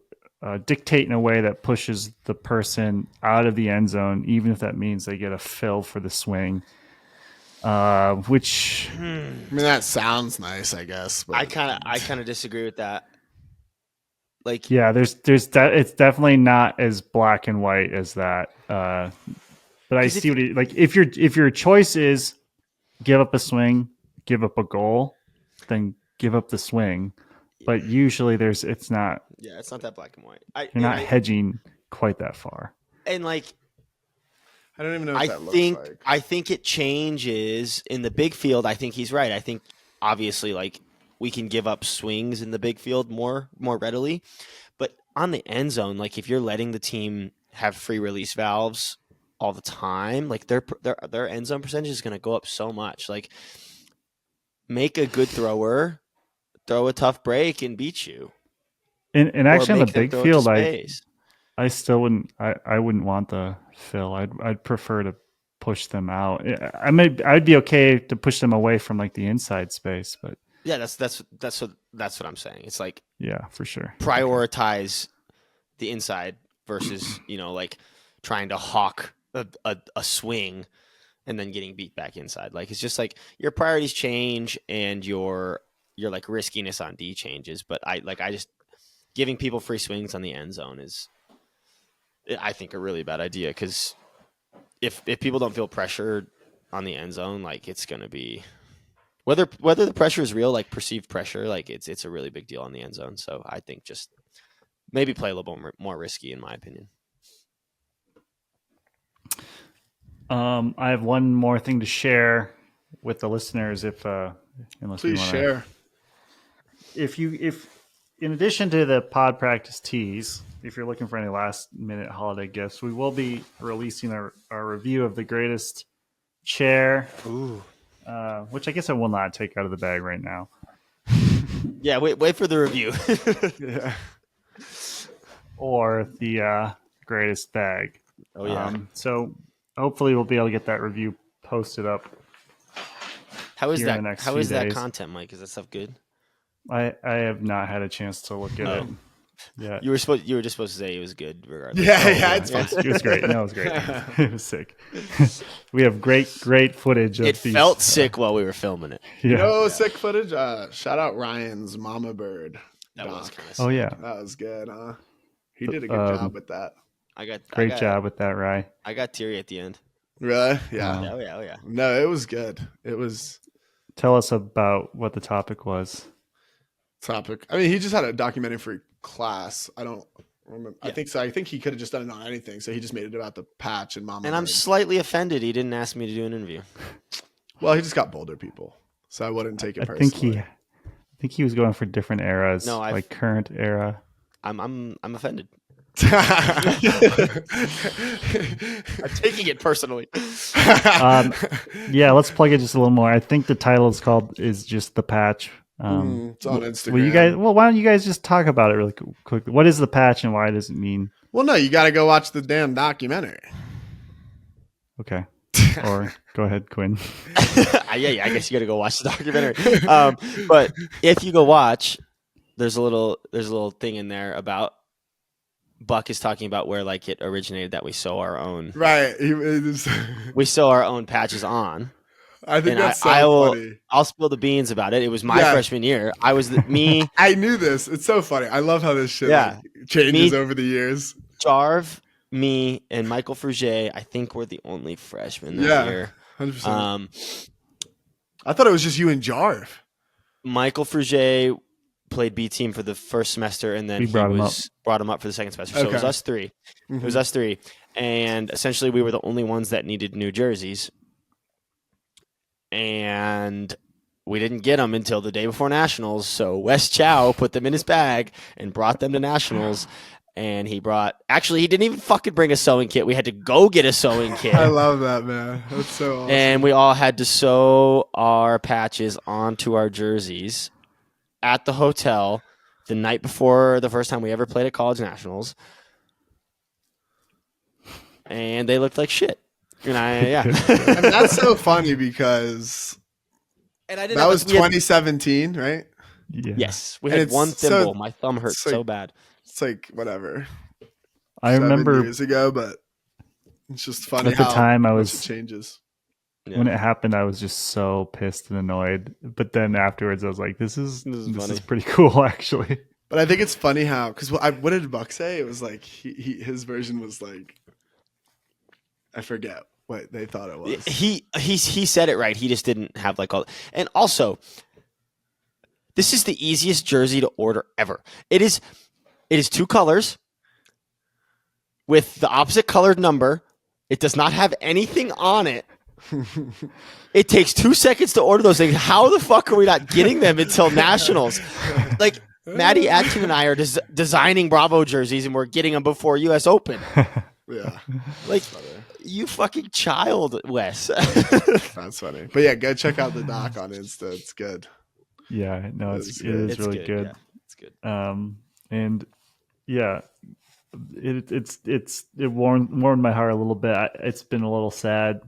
dictate in a way that pushes the person out of the end zone, even if that means they get a fill for the swing. Which I mean, that sounds nice, I guess. But I kind of disagree with that. Like, yeah, there's it's definitely not as black and white as that. But I see what he, like. If your choice is give up a swing, give up a goal, then give up the swing. But usually it's not. Yeah, it's not that black and white. You're not hedging quite that far. And like, I don't even know what that looks like. I think it changes in the big field. I think he's right. I think obviously like we can give up swings in the big field more readily, but on the end zone, like if you're letting the team have free release valves all the time, like their end zone percentage is going to go up so much. Like make a good thrower, throw a tough break and beat you. And actually on the big field, I still wouldn't. I wouldn't want the fill. I'd prefer to push them out. I'd be okay to push them away from like the inside space, but yeah, that's what I'm saying. It's like yeah, for sure. Prioritize the inside versus like trying to hawk a swing and then getting beat back inside. Like it's just like your priorities change and your like riskiness on D changes. But I just giving people free swings on the end zone is, I think, a really bad idea because if people don't feel pressure on the end zone, like it's going to be whether the pressure is real, like perceived pressure, like it's a really big deal on the end zone. So I think just maybe play a little more risky, in my opinion. I have one more thing to share with the listeners. Please share. If in addition to the pod practice tees, if you're looking for any last minute holiday gifts, we will be releasing our review of the greatest chair. Ooh. Which I guess I will not take out of the bag right now. Yeah, wait for the review. Yeah. Or the greatest bag. Oh yeah. So hopefully we'll be able to get that review posted up. How is that? How is that days. content, Mike? Is that stuff good? I have not had a chance to look at it. Yeah. You were just supposed to say it was good regardless. Yeah, it's fine. It was great. No, it was great. It was sick. We have great footage of it felt sick while we were filming it. Yeah. Sick footage. Shout out Ryan's Mama Bird. That was kind of sick. Oh yeah. That was good, huh? He did a good job with that. Great job with that, Rye. I got teary at the end. Really? Yeah. Oh yeah. No, it was good. It was. Tell us about what the topic was. I mean, he just had a documentary for class. I don't remember. Yeah. I think so. I think he could have just done it on anything. So he just made it about the patch and Mama. And I'm slightly offended he didn't ask me to do an interview. Well, he just got Boulder people, so I wouldn't take it personally. I think he was going for different eras. No, like current era. I'm offended. I'm taking it personally. Yeah, let's plug it just a little more. I think the title is just The Patch. It's on Instagram. Why don't you guys just talk about it really quick? What is the patch and why does it mean? Well, no, you got to go watch the damn documentary. Okay. Or go ahead, Quinn. Yeah, I guess you got to go watch the documentary. But if you go watch, there's a little thing in there about Buck is talking about where like it originated that we sew our own. Right. We sew our own patches on. I think that's funny. I'll spill the beans about it. It was my freshman year. I was me. I knew this. It's so funny. I love how this shit changes over the years. Jarv, me, and Michael Frugier, I think we're the only freshmen that year. 100%. I thought it was just you and Jarv. Michael Frugier played B team for the first semester, and then brought him up for the second semester. So it was us three. Mm-hmm. It was us three. And essentially we were the only ones that needed new jerseys. And we didn't get them until the day before Nationals. So Wes Chow put them in his bag and brought them to Nationals. And he didn't even fucking bring a sewing kit. We had to go get a sewing kit. I love that, man. That's so awesome. And we all had to sew our patches onto our jerseys at the hotel the night before the first time we ever played at College Nationals. And they looked like shit. And I mean, that's so funny because that was 2017, right? Yeah. Yes. We had one thimble. My thumb hurt so bad. It's like whatever. I remember years ago, but it's just funny at the time it changes. When it happened, I was just so pissed and annoyed. But then afterwards, I was like, "This is pretty cool, actually." But I think it's funny how because what did Buck say? It was like his version was like, I forget what they thought it was. He said it right. He just didn't have like all. And also, this is the easiest jersey to order ever. It is two colors with the opposite colored number. It does not have anything on it. It takes 2 seconds to order those things. How the fuck are we not getting them until nationals? Like, Maddie Atkin and I are designing Bravo jerseys, and we're getting them before U.S. Open. Yeah. Like, you fucking child, Wes. That's funny. But yeah, go check out the doc on Insta. It's good. Yeah, no, it is really good. Yeah, it's good. And yeah, it warmed my heart a little bit. It's been a little sad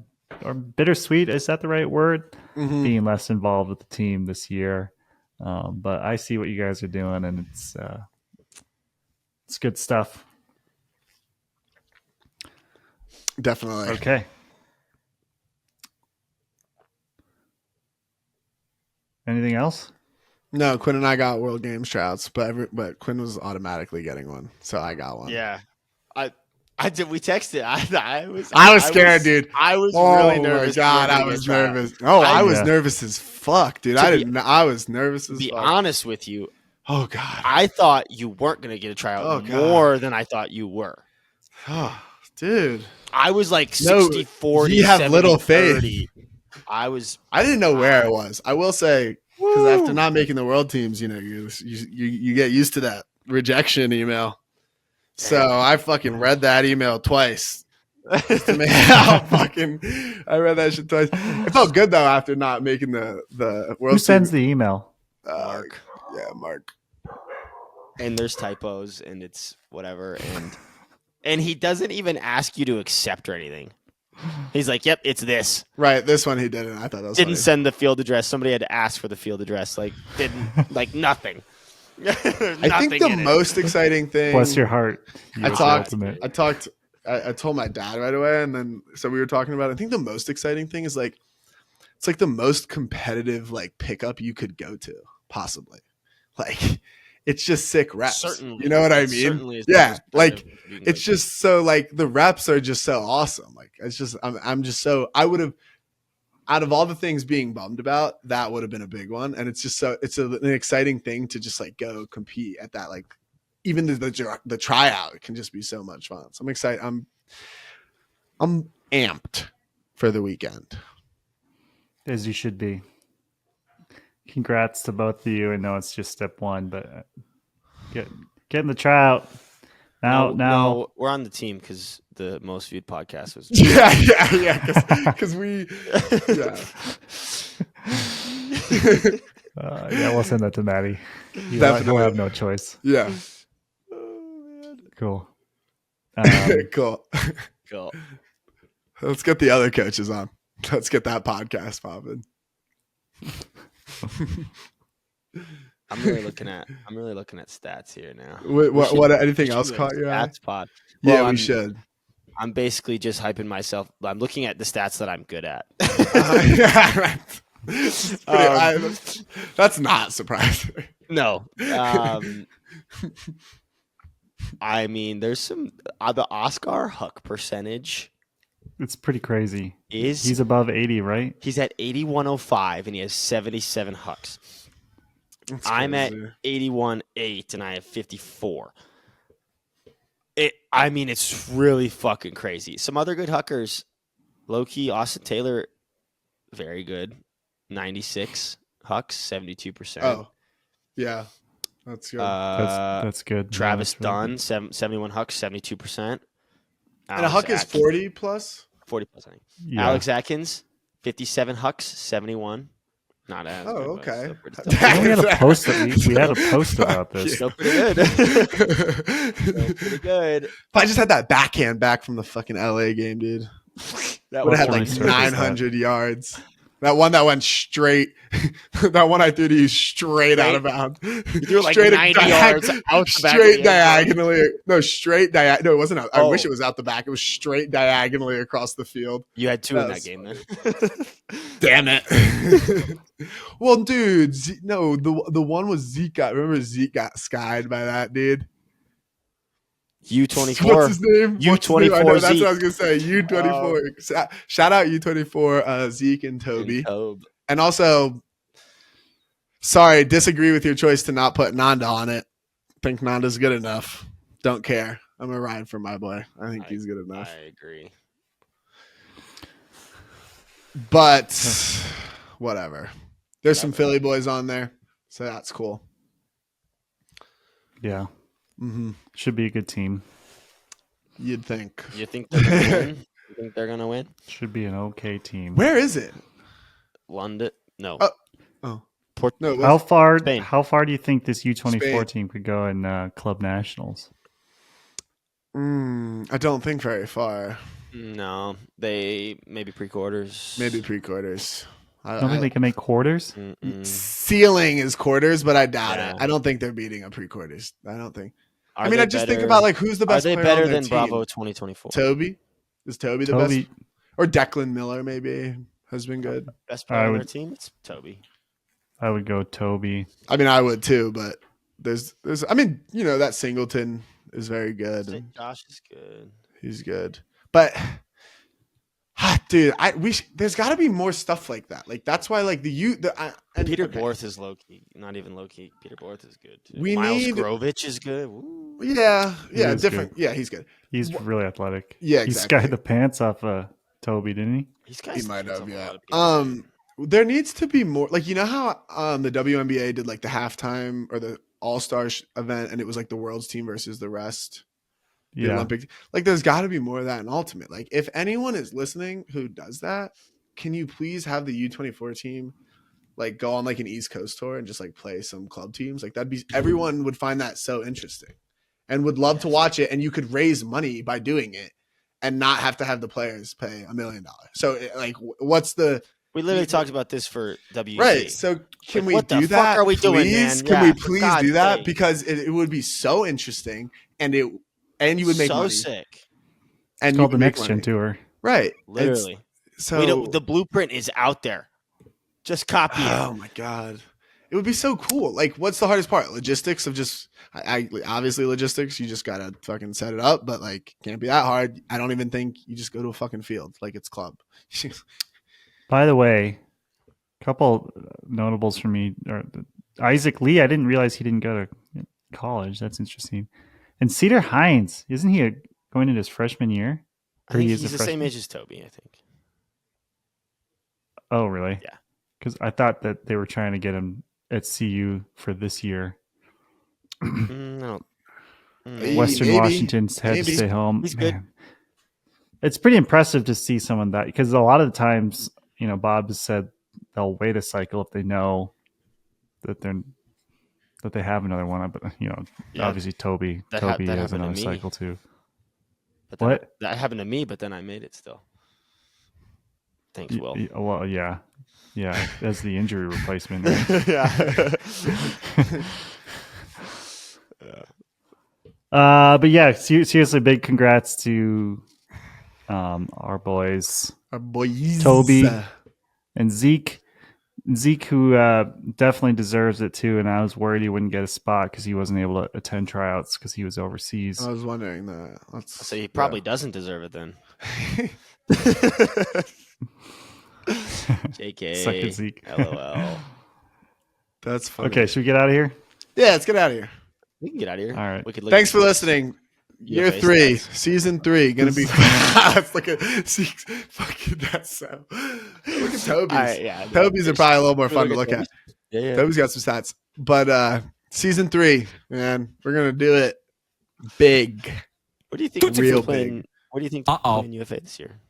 or bittersweet. Is that the right word? Mm-hmm. Being less involved with the team this year. But I see what you guys are doing, and it's good stuff. Definitely. Okay. Anything else? No, Quinn and I got World Games tryouts, but Quinn was automatically getting one, so I got one. Yeah, I did. We texted. I was scared, dude. I was really Oh nervous. my god, I was nervous. Oh, I was nervous as fuck, dude. I was nervous as fuck. To be honest with you, oh god, I thought you weren't gonna get a tryout more than I thought you were. Oh, dude, I was like 60-40. You have little faith. 30. I didn't know where I was. I will say, because after not making the world teams, you get used to that rejection email. So I fucking read that email twice. I read that shit twice. It felt good though after not making the world. Who sends the email? Mark. Yeah, Mark. And there's typos, and it's whatever, and he doesn't even ask you to accept or anything. He's like, "Yep, it's this." Right, this one he didn't. I thought that was didn't funny. Send the field address. Somebody had to ask for the field address. Like didn't like nothing. I think the most exciting thing. Bless your heart. I told my dad right away, and then so we were talking about it. I think the most exciting thing is like it's like the most competitive like pickup you could go to, possibly. Like it's just sick reps. Certainly, you know what I mean? Certainly is yeah, like it's just so like the reps are just so awesome. Like it's just I'm just so I would have. Out of all the things being bummed about, that would have been a big one. And it's just so an exciting thing to just like go compete at that. Like even the tryout can just be so much fun. So I'm excited. I'm amped for the weekend. As you should be. Congrats to both of you. I know it's just step one, but getting the tryout. Now we're on the team because the most viewed podcast was because we we'll send that to Maddie. He'll have no choice. Yeah. Cool. Cool. Let's get the other coaches on. Let's get that podcast popping. I'm really looking at stats here now. What anything else caught your eye? Stats pod. Well, yeah, we should. I'm basically just hyping myself. I'm looking at the stats that I'm good at. Yeah, right. That's not surprising. No. I mean, there's some the Oscar Huck percentage. It's pretty crazy. He's above 80, right? He's at 81.05 and he has 77 Hucks. I'm at 81.8 and I have 54. It's really fucking crazy. Some other good Huckers, low key, Austin Taylor, very good, 96 Hucks, 72%. Oh, yeah, that's good. That's good. Travis really Dunn, 71 Hucks, 72%. And a Huck is 40 plus. 40 plus, I think. Yeah. Alex Atkins, 57 Hucks, 71. Not as good, okay. We had a post about this. Still pretty good. Still pretty good. If I just had that backhand back from the fucking LA game, dude, That would have had like 900 yards. That one that went straight. That one I threw to you straight out of bounds. You threw like 90 yards out the back. Straight diagonally. No, straight diagonally. No, it wasn't out. I wish it was out the back. It was straight diagonally across the field. You had two in that game then. Damn it. Well, dude, the one was Zeke remember Zeke got skied by that dude? U24. What's his name? U24. I know, that's Zeke. what I was gonna say. U24. Shout out U24, Zeke and Toby. And also, sorry, disagree with your choice to not put Nanda on it. Think Nanda's good enough. Don't care. I'm gonna ride for my boy. I think he's good enough. I agree. but whatever. There's some Philly boys on there, so that's cool. Yeah. Should be a good team. You'd think. You think they're gonna win? You think they're gonna win? Should be an okay team. Where is it? London? No. Oh. Port- No. How far? Spain. How far do you think this U24 Spain. team could go in Club Nationals? I don't think very far. No, they maybe pre-quarters. Maybe pre-quarters. I don't think they can make quarters. Ceiling is quarters, but I doubt Yeah. it. I don't think they're beating a pre-quarters. I don't think. Are I mean, they I just think better- about like who's the best Are they player better on their than team. Bravo 2024? Toby? Is Toby the best? Or Declan Miller maybe has been good. Best player on their team? It's Toby. I would go Toby. I mean, I would too, but there's I mean, you know, that Singleton is very good. And Josh is good. he's good. But dude, there's got to be more stuff like that. Like that's why like And Peter Borth is low key, not even low key. Peter Borth is good too. We Miles need- Grovich is good. Woo. Yeah, is different. Yeah, he's good. He's really athletic. Yeah, He exactly. skied the pants off Toby, didn't he? He might have, yeah. There needs to be more. Like you know how the WNBA did like the halftime or the All-Star event, and it was like the world's team versus the rest. The Yeah. Olympic. Like there's got to be more of that in Ultimate. Like if anyone is listening who does that, can you please have the U24 team like go on like an East Coast tour and just like play some club teams? Like that'd be everyone would find that so interesting and would love to watch it, and you could raise money by doing it and not have to have the players pay $1 million. So like what's the We literally talked about this for WC. right? So can we what the do fuck that? are we doing, please? man? Can Yeah, we for please God's do that? sake. Because it would be so interesting, and you would make so money. sick. And It's you called the could make Next Gen money. Tour. Right? Literally. So The blueprint is out there. Just copy it. oh my god, it would be so cool. Like, what's the hardest part? Logistics of just obviously logistics. You just gotta fucking set it up, but like, can't be that hard. I don't even think you just go to a fucking field like it's club. By the way, a couple notables for me are Isaac Lee. I didn't realize he didn't go to college. That's interesting. And Cedar Hines, isn't he going into his freshman year? I think is he's a the same freshman? age as Toby, I think. Oh, really? Yeah. Because I thought that they were trying to get him at CU for this year. No. Western maybe. Washington's had to Maybe. stay home. He's good. Man. It's pretty impressive to see someone that, because a lot of the times, you know, Bob has said they'll wait a cycle if they know that they have another one. But you know, Yeah. obviously Toby That has happened to another me. cycle too. But then What? that happened to me, but then I made it still. Thanks, Will. Well, yeah, as the injury replacement. Right? yeah. But yeah, seriously, big congrats to our boys Our boys, Toby and Zeke. Zeke, who definitely deserves it too, and I was worried he wouldn't get a spot because he wasn't able to attend tryouts because he was overseas. I was wondering that. So he probably doesn't deserve it then. JK. Suck it, Zeke. LOL. That's funny. Okay, should we get out of here? Yeah, let's get out of here. We can get out of here. All right. We could look Thanks at for the- listening. Year face 3, guys. season 3, gonna be. It's like a fucking that sound. Look at Toby's. All right, yeah. Toby's are probably a little more fun to Look look at at. Yeah. Toby's got some stats, but season 3, man, we're gonna do it big. What do you think? Real playing, big. What do you think? Playing UFA this year?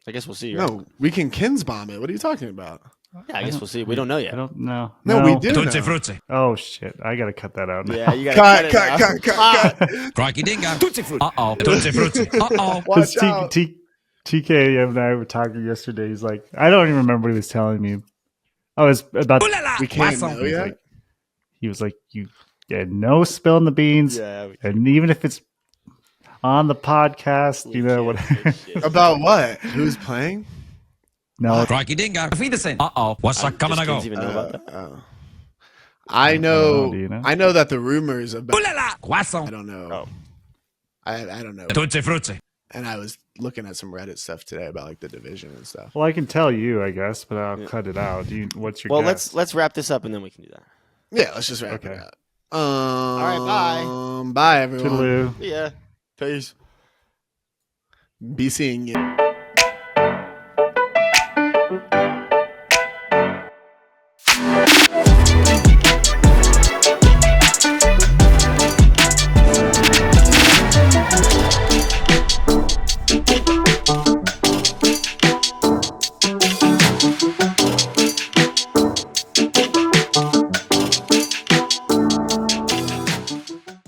I guess we'll see. Right? No, we can Kins bomb it. What are you talking about? Yeah, I guess we'll see. We don't know I yet. don't know. No, we do. Tutti know. frutti. Oh shit! I gotta cut that out. Now. Yeah, you gotta Cut. Crikey dingo. Tutti frutti. Uh-oh. Tutti frutti. Uh-oh. Because Watch out. TK and I were talking yesterday. He's like, I don't even remember what he was telling me. Oh, it's about. Ooh la la. We can't Poisson. know yet. He was like, you had no spilling the beans, Yeah. and even if it's on the podcast, you know what? About what? Who's playing? No, Crikey dingo. Uh-oh. What's that coming to go? Even know about that? I know. do you know? I know that the rumors about. Ooh la la. I Poisson. don't know. Oh. I don't know. Tutti frutti. And I was looking at some Reddit stuff today about like the division and stuff. well, I can tell you, I guess, but I'll cut it out. What's your Well, guess? let's wrap this up and then we can do that. Yeah, let's just wrap Okay. it up. right, bye. Bye, everyone. Toodaloo. Yeah. Peace. Be seeing you.